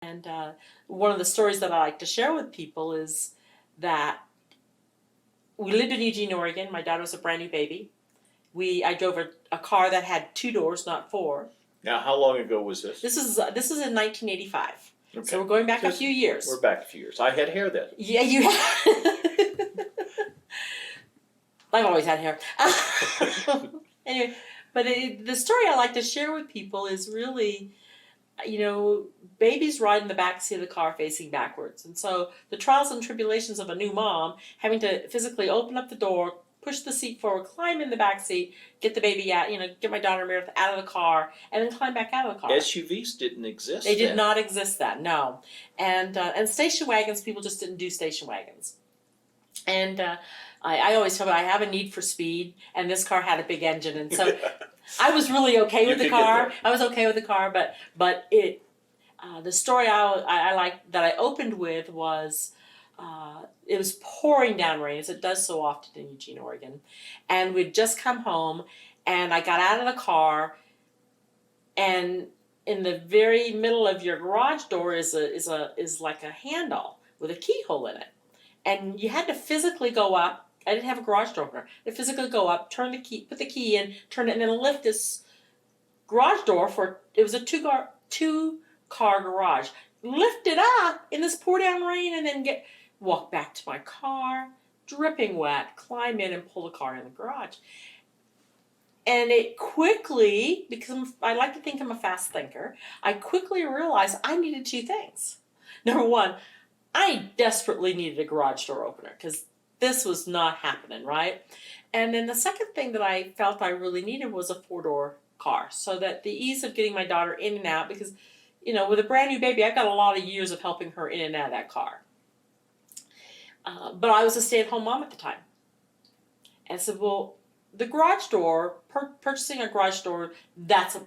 And one of the stories that I like to share with people is that we lived in Eugene, Oregon. My daughter was a brand new baby. I drove a car that had 2 doors, not 4. Now, how long ago was this? This is in 1985. Okay. So we're going back a few years. We're back a few years. I had hair then. Yeah, you have. I've always had hair. Anyway, but the story I like to share with people is really, babies ride in the back seat of the car facing backwards. And so the trials and tribulations of a new mom having to physically open up the door, push the seat forward, climb in the back seat, get the baby out, get my daughter Meredith out of the car, and then climb back out of the car. SUVs didn't exist They did then. not exist then, no. And station wagons, people just didn't do station wagons. And I always tell them I have a need for speed, and this car had a big engine, and so I was really okay with the car. I was okay with the car, but it the story I like that I opened with was it was pouring down rain, as it does so often in Eugene, Oregon, and we'd just come home, and I got out of the car, and in the very middle of your garage door is like a handle with a keyhole in it, and you had to physically go up. I didn't have a garage door opener. I physically go up, turn the key, put the key in, turn it, and then lift this garage door it was a two-car garage. Lift it up in this pour down rain, and then walk back to my car, dripping wet, climb in and pull the car in the garage. And it quickly, because I like to think I'm a fast thinker, I quickly realized I needed 2 things. Number one, I desperately needed a garage door opener because this was not happening, right? And then the second thing that I felt I really needed was a 4-door car, so that the ease of getting my daughter in and out, because, with a brand new baby, I've got a lot of years of helping her in and out of that car. But I was a stay-at-home mom at the time. And I said, well, the garage door, purchasing a garage door, that's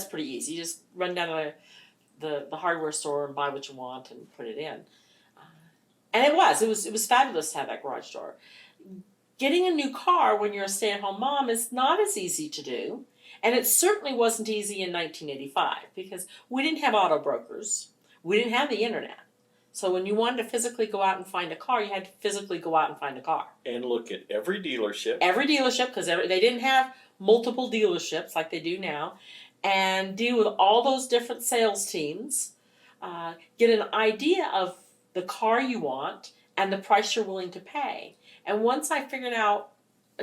pretty easy. You just run down to the hardware store and buy what you want and put it in. And it was fabulous to have that garage door. Getting a new car when you're a stay-at-home mom is not as easy to do. And it certainly wasn't easy in 1985 because we didn't have auto brokers. We didn't have the internet. So when you wanted to physically go out and find a car, you had to physically go out and find a car. And look at every dealership. Every dealership, because they didn't have multiple dealerships like they do now. And deal with all those different sales teams. Get an idea of the car you want and the price you're willing to pay. And once I figured out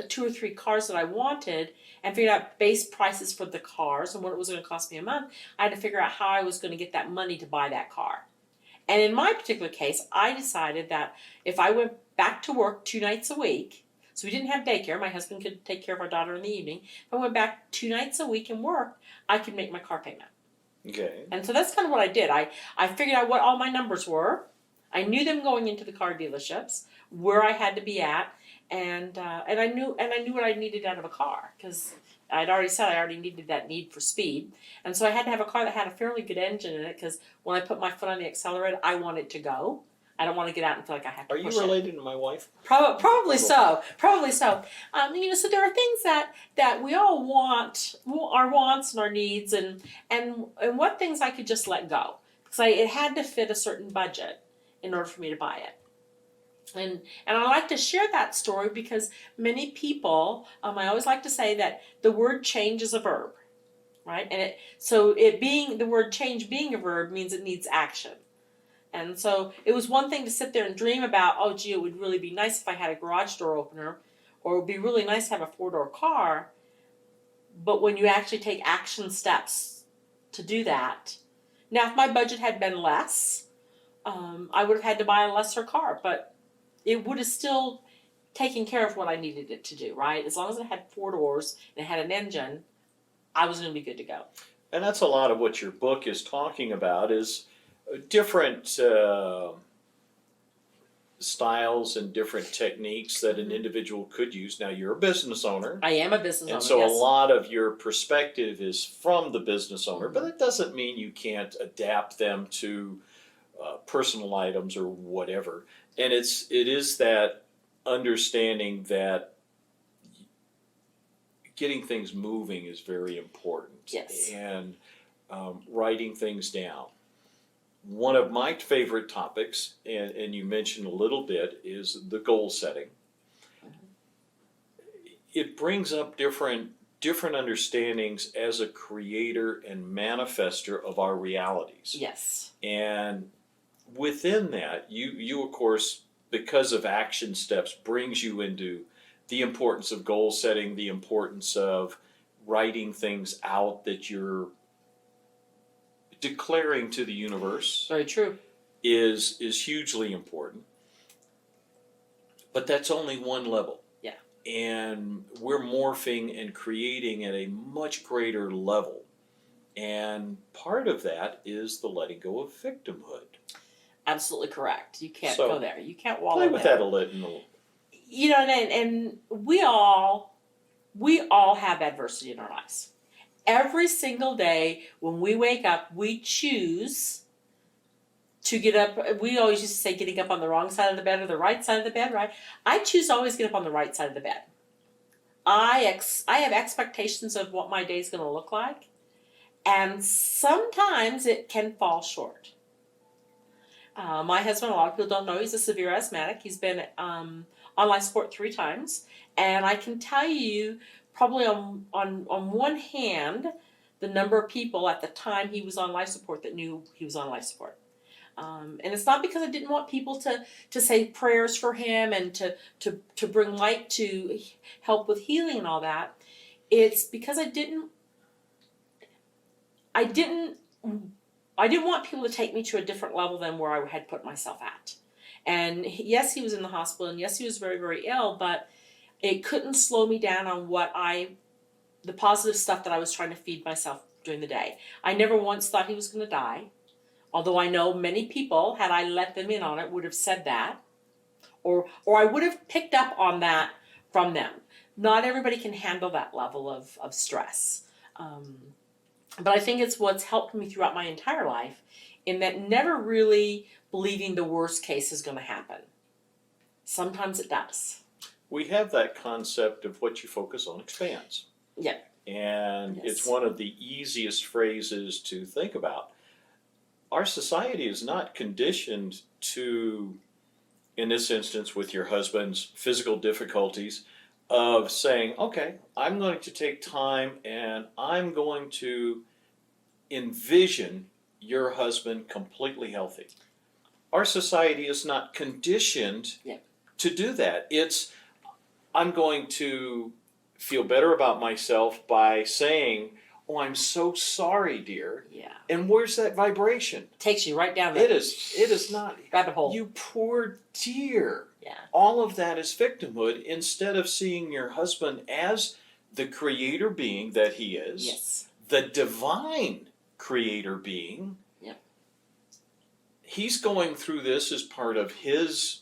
2 or 3 cars that I wanted and figured out base prices for the cars and what it was going to cost me a month, I had to figure out how I was going to get that money to buy that car. And in my particular case, I decided that if I went back to work 2 nights a week, so we didn't have daycare, my husband could take care of our daughter in the evening. If I went back 2 nights a week and worked, I could make my car payment. Okay. And so that's kind of what I did. I figured out what all my numbers were. I knew them going into the car dealerships, where I had to be at, and I knew what I needed out of a car, because I'd already said I already needed that need for speed, and so I had to have a car that had a fairly good engine in it, because when I put my foot on the accelerator, I want it to go. I don't want to get out and feel like I have to push it. Are you related to my wife? Probably so. Probably so. So there are things that we all want, our wants and our needs, and what things I could just let go, because it had to fit a certain budget in order for me to buy it. And I like to share that story because many people, I always like to say that the word change is a verb, right? And the word change being a verb means it needs action. And so it was one thing to sit there and dream about, oh gee, it would really be nice if I had a garage door opener, or it would be really nice to have a 4-door car. But when you actually take action steps to do that, now if my budget had been less, I would have had to buy a lesser car, but it would have still taken care of what I needed it to do, right? As long as it had 4 doors and it had an engine, I was going to be good to go. And that's a lot of what your book is talking about, is different styles and different techniques that an individual could use. Now, you're a business owner. I am a business owner, and so yes. A lot of your perspective is from the business owner, but it doesn't mean you can't adapt them to personal items or whatever. And it is that understanding that getting things moving is very important. Yes. And writing things down. one of my favorite topics, and you mentioned a little bit, is the goal setting. It brings up different understandings as a creator and manifester of our realities. Yes. And within that, you of course, because of action steps, brings you into the importance of goal setting, the importance of writing things out that you're declaring to the universe. Very true. Is hugely important. But that's only one level. Yeah. And we're morphing and creating at a much greater level. And part of that is the letting go of victimhood. Absolutely correct. You can't So, go there. You can't wallow Play with there. that a little. You know, and we all have adversity in our lives. Every single day when we wake up, we choose to get up. We always used to say getting up on the wrong side of the bed or the right side of the bed, right? I choose to always get up on the right side of the bed. I have expectations of what my day is going to look like, and sometimes it can fall short. My husband, a lot of people don't know, he's a severe asthmatic. He's been on life support 3 times, and I can tell you probably on one hand the number of people at the time he was on life support that knew he was on life support. And it's not because I didn't want people to say prayers for him and to bring light to help with healing and all that. It's because I didn't want people to take me to a different level than where I had put myself at. And yes, he was in the hospital, and yes, he was very, very ill, but it couldn't slow me down on the positive stuff that I was trying to feed myself during the day. I never once thought he was going to die, although I know many people, had I let them in on it, would have said that, or I would have picked up on that from them. Not everybody can handle that level of stress. But I think it's what's helped me throughout my entire life, in that never really believing the worst case is going to happen. Sometimes it does. We have that concept of what you focus on expands. Yeah. And Yes. It's one of the easiest phrases to think about. Our society is not conditioned to, in this instance with your husband's physical difficulties, of saying, okay, I'm going to take time and I'm going to envision your husband completely healthy. Our society is not conditioned to do that. It's, I'm going to feel better about myself by saying, oh, I'm so sorry, dear. Yeah. And where's that vibration? Takes you right down the It is not. rabbit hole. You poor dear. Yeah. All of that is victimhood, instead of seeing your husband as the creator being that he is. Yes. The divine creator being. Yep. He's going through this as part of his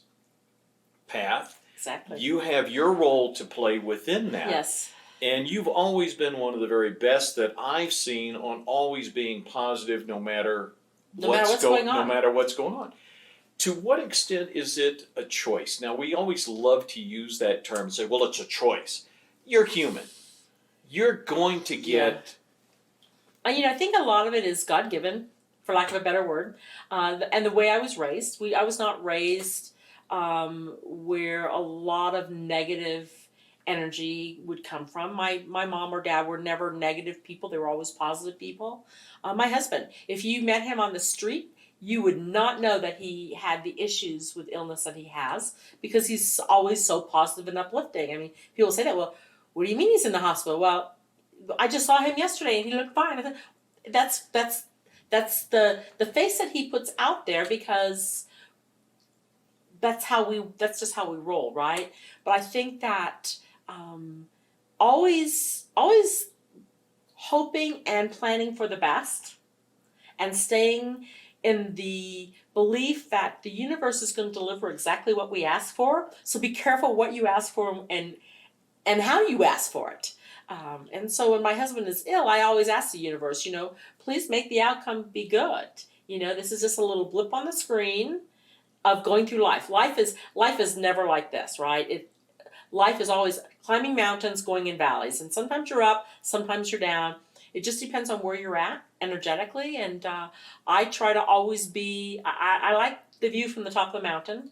path. Exactly. You have your role to play within that. Yes. And you've always been one of the very best that I've seen on always being positive no matter what's going on. No matter what's going on. To what extent is it a choice? Now, we always love to use that term and say, well, it's a choice. You're human. You're going to get... I think a lot of it is God-given, for lack of a better word. And the way I was raised, I was not raised where a lot of negative energy would come from. My mom or dad were never negative people. They were always positive people. My husband, if you met him on the street, you would not know that he had the issues with illness that he has, because he's always so positive and uplifting. I mean, people say that, well, what do you mean he's in the hospital? Well, I just saw him yesterday and he looked fine. I thought, that's the face that he puts out there, because that's just how we roll, right? But I think that always hoping and planning for the best, and staying in the belief that the universe is going to deliver exactly what we ask for. So be careful what you ask for and how you ask for it. And so when my husband is ill, I always ask the universe, please make the outcome be good. This is just a little blip on the screen of going through life. Life is never like this, right? Life is always climbing mountains, going in valleys. And sometimes you're up, sometimes you're down. It just depends on where you're at energetically, and I try to always be. I like the view from the top of the mountain.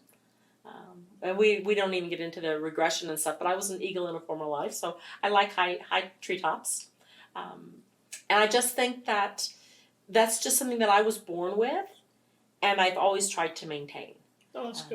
And we don't even get into the regression and stuff, but I was an eagle in a former life, so I like high treetops. And I just think that that's just something that I was born with, and I've always tried to maintain. No, that's good.